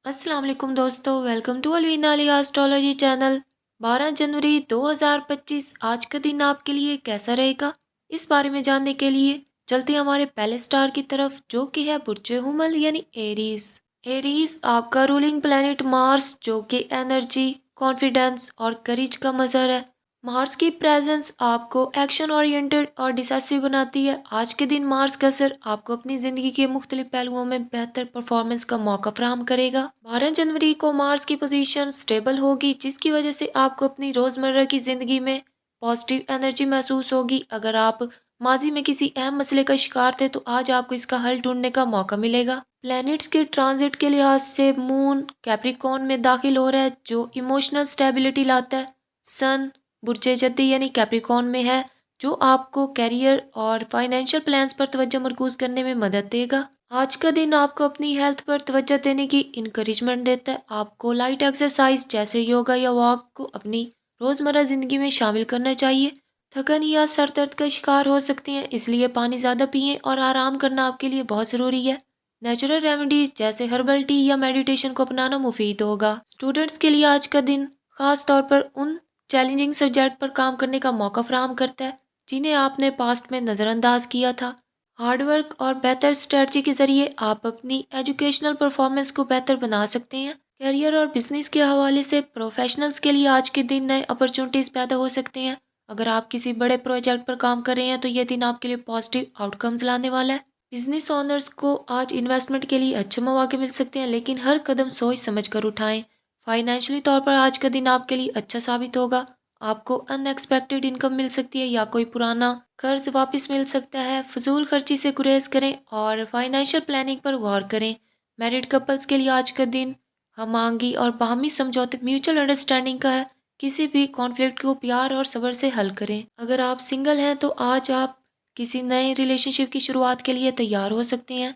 السلام علیکم دوستو، welcome to Alvina Ali astrology channel. 12 جنوری 2025 آج کا دن آپ کے لیے کیسا رہے گا، اس بارے میں جاننے کے لیے چلتے ہیں ہمارے پہلے سٹار کی طرف، جو کہ ہے برج حمل یعنی ایریز۔ ایریز آپ کا رولنگ پلانٹ مارس، جو کہ انرجی، کانفیڈنس اور کریج کا مظہر ہے۔ مارس کی پریزنس آپ کو ایکشن اورینٹڈ اور ڈیسائسو بناتی ہے۔ آج کے دن مارس کا اثر آپ کو اپنی زندگی کے مختلف پہلوؤں میں بہتر پرفارمنس کا موقع فراہم کرے گا۔ 12 جنوری کو مارس کی پوزیشن سٹیبل ہوگی، جس کی وجہ سے آپ کو اپنی روزمرہ کی زندگی میں پازیٹیو انرجی محسوس ہوگی۔ اگر آپ ماضی میں کسی اہم مسئلے کا شکار تھے تو آج آپ کو اس کا حل ڈھونڈنے کا موقع ملے گا۔ پلینٹس کے ٹرانزٹ کے لحاظ سے مون کیپریکون میں داخل ہو رہا ہے، جو ایموشنل سٹیبلٹی لاتا ہے۔ سن برج جدی یعنی کیپریکون میں ہے، جو آپ کو کیریئر اور فائنینشیل پلانز پر توجہ مرکوز کرنے میں مدد دے گا۔ آج کا دن آپ کو اپنی ہیلتھ پر توجہ دینے کی انکریجمنٹ دیتا ہے۔ آپ کو لائٹ ایکسرسائز جیسے یوگا یا واک کو اپنی روزمرہ زندگی میں شامل کرنا چاہیے۔ تھکن یا سر درد کا شکار ہو سکتے ہیں، اس لیے پانی زیادہ پئیں اور آرام کرنا آپ کے لیے بہت ضروری ہے۔ نیچرل ریمیڈیز جیسے ہربل ٹی یا میڈیٹیشن کو اپنانا مفید ہوگا۔ اسٹوڈنٹس کے لیے آج کا دن خاص طور پر ان چیلنجنگ سبجیکٹ پر کام کرنے کا موقع فراہم کرتا ہے جنہیں آپ نے پاسٹ میں نظر انداز کیا تھا۔ ہارڈ ورک اور بہتر اسٹریٹجی کے ذریعے آپ اپنی ایجوکیشنل پرفارمنس کو بہتر بنا سکتے ہیں۔ کیریئر اور بزنس کے حوالے سے پروفیشنلز کے لیے آج کے دن نئے اپرچونٹیز پیدا ہو سکتے ہیں۔ اگر آپ کسی بڑے پروجیکٹ پر کام کر رہے ہیں تو یہ دن آپ کے لیے پازیٹیو آؤٹ کمز لانے والا ہے۔ بزنس اونرز کو آج انویسٹمنٹ کے لیے اچھے مواقع مل سکتے ہیں، لیکن ہر قدم سوچ سمجھ کر اٹھائیں۔ فائنینشلی طور پر آج کا دن آپ کے لیے اچھا ثابت ہوگا۔ آپ کو ان ایکسپیکٹڈ انکم مل سکتی ہے یا کوئی پرانا قرض واپس مل سکتا ہے۔ فضول خرچی سے گریز کریں اور فائنینشیل پلاننگ پر غور کریں۔ میرڈ کپلز کے لیے آج کا دن ہم آہنگی اور باہمی سمجھوتے میوچل انڈرسٹینڈنگ کا ہے۔ کسی بھی کانفلکٹ کو پیار اور صبر سے حل کریں۔ اگر آپ سنگل ہیں تو آج آپ کسی نئے ریلیشن شپ کی شروعات کے لیے تیار ہو سکتے ہیں۔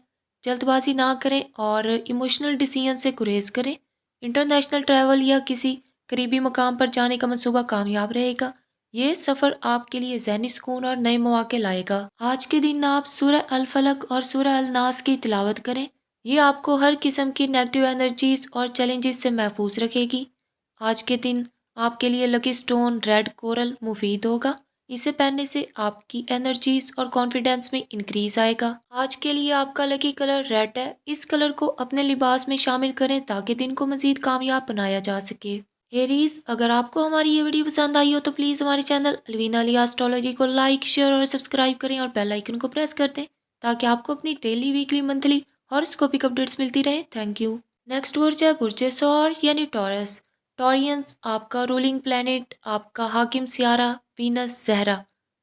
جلد بازی نہ کریں اور ایموشنل ڈیسیژن سے گریز کریں۔ انٹرنیشنل ٹریول یا کسی قریبی مقام پر جانے کا منصوبہ کامیاب رہے گا۔ یہ سفر آپ کے لیے ذہنی سکون اور نئے مواقع لائے گا۔ آج کے دن آپ سورہ الفلق اور سورہ الناس کی تلاوت کریں۔ یہ آپ کو ہر قسم کی نیگیٹو انرجیز اور چیلنجز سے محفوظ رکھے گی۔ آج کے دن آپ کے لیے لکی سٹون ریڈ کورل مفید ہوگا۔ اسے پہننے سے آپ کی انرجیز اور کانفیڈنس میں انکریز آئے گا۔ آج کے لیے آپ کا لکی کلر ریڈ ہے۔ اس کلر کو اپنے لباس میں شامل کریں تاکہ دن کو مزید کامیاب بنایا جا سکے۔ ایریز، اگر آپ کو ہماری یہ ویڈیو پسند آئی ہو تو پلیز ہمارے چینل الوینا علی آسٹرولوجی کو لائک، شیئر اور سبسکرائب کریں اور بیل آئیکن کو پریس کر دیں تاکہ آپ کو اپنی ڈیلی، ویکلی، منتھلی ہاروسکوپک اپڈیٹس ملتی رہیں۔ Thank you. نیکسٹ برج ہے برج سور یعنی ٹورس۔ ٹورینز، آپ کا رولنگ پلانٹ آپ کا حاکم سیارہ وینس زہرا،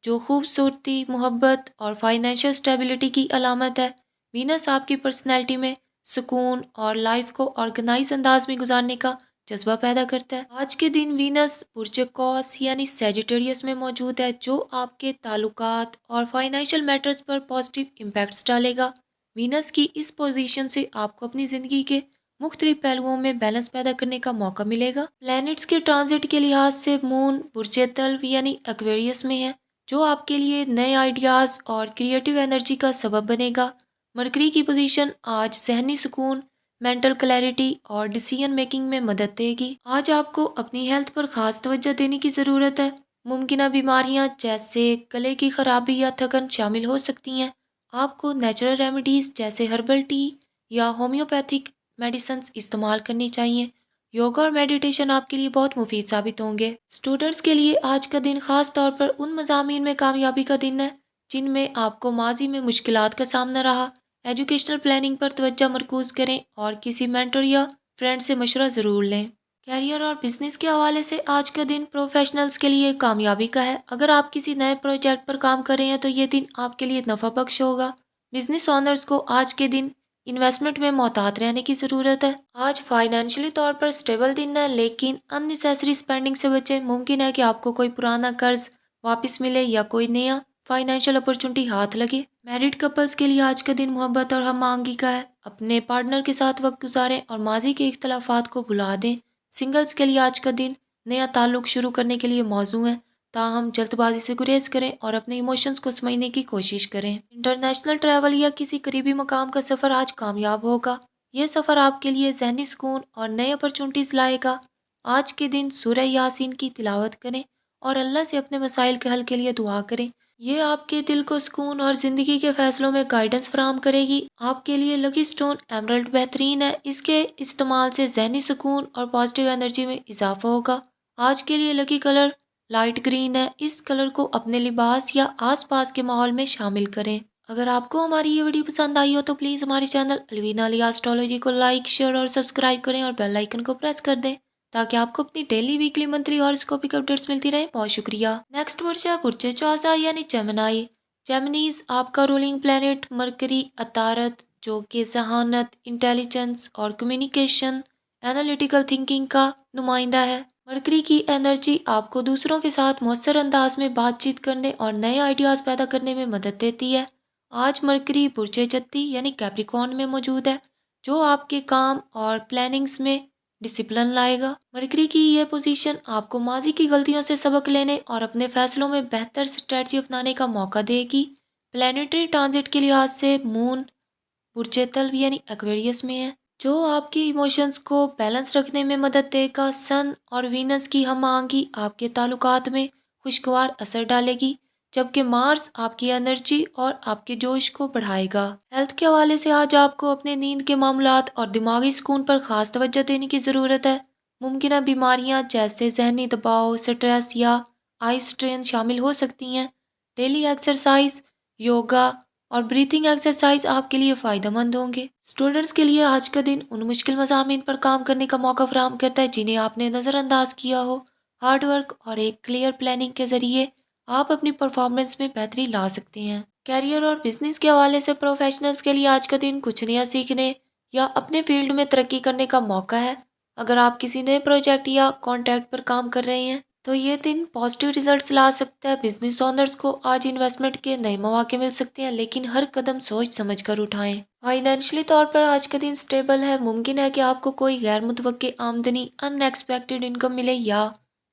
جو خوبصورتی، محبت اور فائنینشیل سٹیبلٹی کی علامت ہے۔ وینس آپ کی پرسنالٹی میں سکون اور لائف کو آرگنائز انداز میں گزارنے کا جذبہ پیدا کرتا ہے۔ آج کے دن وینس برج قوس یعنی سیجیٹیریس میں موجود ہے، جو آپ کے تعلقات اور فائنینشیل میٹرز پر پازیٹیو امپیکٹس ڈالے گا۔ وینس کی اس پوزیشن سے آپ کو اپنی زندگی کے مختلف پہلوؤں میں بیلنس پیدا کرنے کا موقع ملے گا۔ پلینٹس کے ٹرانزٹ کے لحاظ سے مون برج تلو یعنی ایکویریس میں ہے، جو آپ کے لیے نئے آئیڈیاز اور کریٹیو انرجی کا سبب بنے گا۔ مرکری کی پوزیشن آج ذہنی سکون، مینٹل کلیئرٹی اور ڈیسیژن میکنگ میں مدد دے گی۔ آج آپ کو اپنی ہیلتھ پر خاص توجہ دینے کی ضرورت ہے۔ ممکنہ بیماریاں جیسے گلے کی خرابی یا تھکن شامل ہو سکتی ہیں۔ آپ کو نیچرل ریمیڈیز جیسے ہربل ٹی یا ہومیوپیتھک میڈیسنز استعمال کرنی چاہیے۔ یوگا اور میڈیٹیشن آپ کے لیے بہت مفید ثابت ہوں گے۔ اسٹوڈنٹس کے لیے آج کا دن خاص طور پر ان مضامین میں کامیابی کا دن ہے جن میں آپ کو ماضی میں مشکلات کا سامنا رہا۔ ایجوکیشنل پلاننگ پر توجہ مرکوز کریں اور کسی مینٹر یا فرینڈ سے مشورہ ضرور لیں۔ کیریئر اور بزنس کے حوالے سے آج کا دن پروفیشنلز کے لیے کامیابی کا ہے۔ اگر آپ کسی نئے پروجیکٹ پر کام کر رہے ہیں تو یہ دن آپ کے لیے نفع بخش ہوگا۔ بزنس اونرز کو آج کے دن انویسٹمنٹ میں محتاط رہنے کی ضرورت ہے۔ آج فائنینشلی طور پر سٹیبل دن ہے، لیکن ان نیسیسری اسپینڈنگ سے بچیں۔ ممکن ہے کہ آپ کو کوئی پرانا قرض واپس ملے یا کوئی نیا فائنینشیل اپرچونٹی ہاتھ لگے۔ میرڈ کپلز کے لیے آج کا دن محبت اور ہم آہنگی کا ہے۔ اپنے پارٹنر کے ساتھ وقت گزاریں اور ماضی کے اختلافات کو بھلا دیں۔ سنگلز کے لیے آج کا دن نیا تعلق شروع کرنے کے لیے موزوں ہے، تاہم جلد بازی سے گریز کریں اور اپنے ایموشنز کو سمجھنے کی کوشش کریں۔ انٹرنیشنل ٹریول یا کسی قریبی مقام کا سفر آج کامیاب ہوگا۔ یہ سفر آپ کے لیے ذہنی سکون اور نئے اپرچونٹیز لائے گا۔ آج کے دن سورہ یاسین کی تلاوت کریں اور اللہ سے اپنے مسائل کے حل کے لیے دعا کریں۔ یہ آپ کے دل کو سکون اور زندگی کے فیصلوں میں گائیڈنس فراہم کرے گی۔ آپ کے لیے لکی سٹون ایمرلڈ بہترین ہے، اس کے استعمال سے ذہنی سکون اور پازیٹیو انرجی میں اضافہ ہوگا۔ آج کے لیے لکی کلر لائٹ گرین ہے، اس کلر کو اپنے لباس یا آس پاس کے ماحول میں شامل کریں۔ اگر آپ کو ہماری یہ ویڈیو پسند آئی ہو تو پلیز ہمارے چینل الوینا علیہ ایسٹرولوجی کو لائک، شیئر اور سبسکرائب کریں اور بیل آئیکن کو پریس کر دیں تاکہ آپ کو اپنی ڈیلی، ویکلی، منتھلی ہاروسکوپک اپڈیٹس ملتی رہیں۔ بہت شکریہ۔ نیکسٹ برج ہے برج چوسا یعنی جیمنائی۔ جیمنیز آپ کا رولنگ پلینٹ مرکری عطارد جو کہ ذہانت، انٹیلیجنس اور کمیونیکیشن، انالیٹیکل تھنکنگ کا نمائندہ ہے۔ مرکری کی انرجی آپ کو دوسروں کے ساتھ مؤثر انداز میں بات چیت کرنے اور نئے آئیڈیاز پیدا کرنے میں مدد دیتی ہے۔ آج مرکری برج جتی یعنی کیپریکارن میں موجود ہے جو آپ کے کام اور پلاننگز میں ڈسپلن لائے گا۔ مرکری کی یہ پوزیشن آپ کو ماضی کی غلطیوں سے سبق لینے اور اپنے فیصلوں میں بہتر اسٹریٹجی اپنانے کا موقع دے گی۔ پلانیٹری ٹرانزٹ کے لحاظ سے مون برج تلو یعنی ایکویریس میں ہے جو آپ کے ایموشنز کو بیلنس رکھنے میں مدد دے گا۔ سن اور وینس کی ہم آہنگی آپ کے تعلقات میں خوشگوار اثر ڈالے گی جبکہ مارس آپ کی انرجی اور آپ کے جوش کو بڑھائے گا۔ ہیلتھ کے حوالے سے آج آپ کو اپنے نیند کے معاملات اور دماغی سکون پر خاص توجہ دینے کی ضرورت ہے۔ ممکنہ بیماریاں جیسے ذہنی دباؤ، سٹریس یا آئی سٹرین شامل ہو سکتی ہیں۔ ڈیلی ایکسرسائز، یوگا اور بریتھنگ ایکسرسائز آپ کے لیے فائدہ مند ہوں گے۔ اسٹوڈنٹس کے لیے آج کا دن ان مشکل مضامین پر کام کرنے کا موقع فراہم کرتا ہے جنہیں آپ نے نظر انداز کیا ہو۔ ہارڈ ورک اور ایک کلیئر پلاننگ کے ذریعے آپ اپنی پرفارمنس میں بہتری لا سکتے ہیں۔ کیریئر اور بزنس کے حوالے سے پروفیشنلز کے لیے آج کا دن کچھ نیا سیکھنے یا اپنے فیلڈ میں ترقی کرنے کا موقع ہے۔ اگر آپ کسی نئے پروجیکٹ یا کانٹریکٹ پر کام کر رہے ہیں تو یہ دن پازیٹیو ریزلٹس لا سکتا ہے۔ بزنس اونرز کو آج انویسٹمنٹ کے نئے مواقع مل سکتے ہیں لیکن ہر قدم سوچ سمجھ کر اٹھائیں۔ فائنینشلی طور پر آج کا دن سٹیبل ہے۔ ممکن ہے کہ آپ کو کوئی غیر متوقع آمدنی، ان ایکسپیکٹڈ انکم ملے یا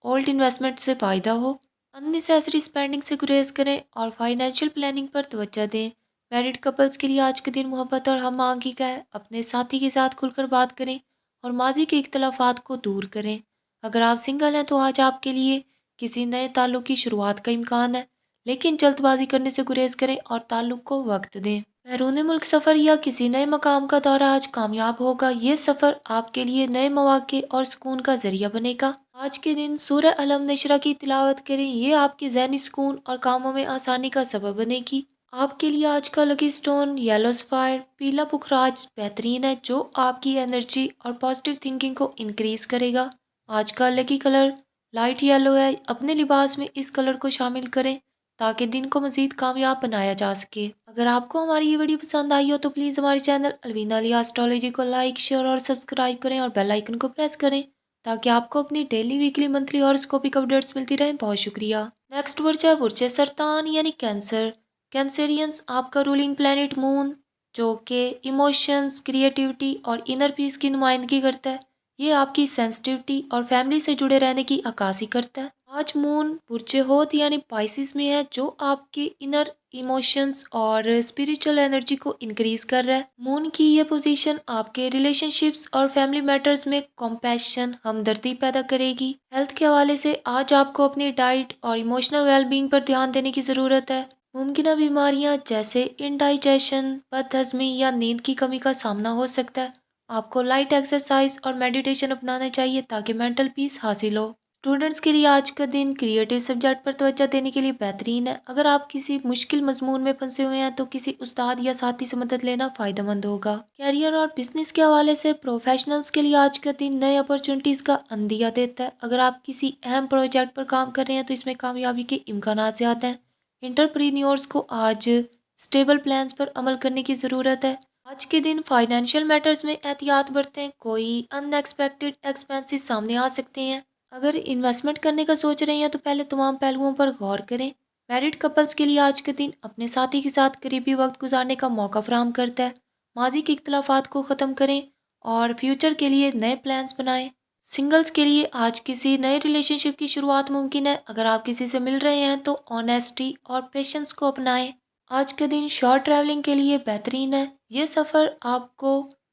اولڈ انویسٹمنٹ سے فائدہ ہو۔ ان نیسیسری اسپینڈنگ سے گریز کریں اور فائنینشیل پلاننگ پر توجہ دیں۔ میرڈ کپلز کے لیے آج کا دن محبت اور ہم آہنگی کا ہے۔ اپنے ساتھی کے ساتھ کھل کر بات کریں اور ماضی کے اختلافات کو دور کریں۔ اگر آپ سنگل ہیں تو آج آپ کے لیے کسی نئے تعلق کی شروعات کا امکان ہے لیکن جلد بازی کرنے سے گریز کریں اور تعلق کو وقت دیں۔ بیرون ملک سفر یا کسی نئے مقام کا دورہ آج کامیاب ہوگا۔ یہ سفر آپ کے لیے نئے مواقع اور سکون کا ذریعہ بنے گا۔ آج کے دن سورہ الم نشرہ کی تلاوت کریں، یہ آپ کے ذہنی سکون اور کاموں میں آسانی کا سبب بنے گی۔ آپ کے لیے آج کا لکی سٹون یلو سفائر پیلا پخراج بہترین ہے جو آپ کی انرجی اور پازیٹیو تھنکنگ کو انکریز کرے گا۔ آج کا لکی کلر لائٹ یلو ہے، اپنے لباس میں اس کلر کو شامل کریں تاکہ دن کو مزید کامیاب بنایا جا سکے۔ اگر آپ کو ہماری یہ ویڈیو پسند آئی ہو تو پلیز ہمارے چینل الوینا علیہ ایسٹرولوجی کو لائک، شیئر اور سبسکرائب کریں اور بیل آئیکن کو پریس کریں تاکہ آپ کو اپنی ڈیلی، ویکلی، منتھلی ہاروسکوپک اپڈیٹس ملتی رہیں۔ بہت شکریہ۔ نیکسٹ برج ہے برج سرطان یعنی کینسر۔ کینسرینز آپ کا رولنگ پلینٹ مون جو کہ ایموشنز، کریٹیوٹی اور انر پیس کی نمائندگی کرتا ہے، یہ آپ کی سینسٹیوٹی اور فیملی سے جڑے رہنے کی عکاسی کرتا ہے۔ آج مون برج ہوت یعنی پائسس میں ہے جو آپ کے انر ایموشنز اور اسپریچول انرجی کو انکریز کر رہا ہے۔ مون کی یہ پوزیشن آپ کے ریلیشن شپس اور فیملی میٹرز میں کمپیشن، ہمدردی پیدا کرے گی۔ ہیلتھ کے حوالے سے آج آپ کو اپنی ڈائٹ اور ایموشنل ویل بینگ پر دھیان دینے کی ضرورت ہے۔ ممکنہ بیماریاں جیسے انڈائجیشن، بد ہضمی یا نیند کی کمی کا سامنا ہو سکتا ہے۔ آپ کو لائٹ ایکسرسائز اور میڈیٹیشن اپنانا چاہیے تاکہ مینٹل پیس حاصل ہو۔ اسٹوڈنٹس کے لیے آج کا دن کریٹیو سبجیکٹ پر توجہ دینے کے لیے بہترین ہے۔ اگر آپ کسی مشکل مضمون میں پھنسے ہوئے ہیں تو کسی استاد یا ساتھی سے مدد لینا فائدہ مند ہوگا۔ کیریئر اور بزنس کے حوالے سے پروفیشنلز کے لیے آج کا دن نئے اپرچونٹیز کا عندیہ دیتا ہے۔ اگر آپ کسی اہم پروجیکٹ پر کام کر رہے ہیں تو اس میں کامیابی کے امکانات زیادہ ہیں۔ انٹرپرینیورز کو آج اسٹیبل پلانز پر عمل کرنے کی ضرورت ہے۔ آج کے دن فائنینشیل میٹرز میں احتیاط برتیں، کوئی ان ایکسپیکٹڈ ایکسپینسز سامنے آ سکتے ہیں۔ اگر انویسٹمنٹ کرنے کا سوچ رہے ہیں تو پہلے تمام پہلوؤں پر غور کریں۔ میرڈ کپلز کے لیے آج کا دن اپنے ساتھی کے ساتھ قریبی وقت گزارنے کا موقع فراہم کرتا ہے۔ ماضی کے اختلافات کو ختم کریں اور فیوچر کے لیے نئے پلانز بنائیں۔ سنگلز کے لیے آج کسی نئے ریلیشن شپ کی شروعات ممکن ہے۔ اگر آپ کسی سے مل رہے ہیں تو آنیسٹی اور پیشنس کو اپنائیں۔ آج کا دن شارٹ ٹریولنگ کے لیے بہترین ہے۔ یہ سفر آپ کو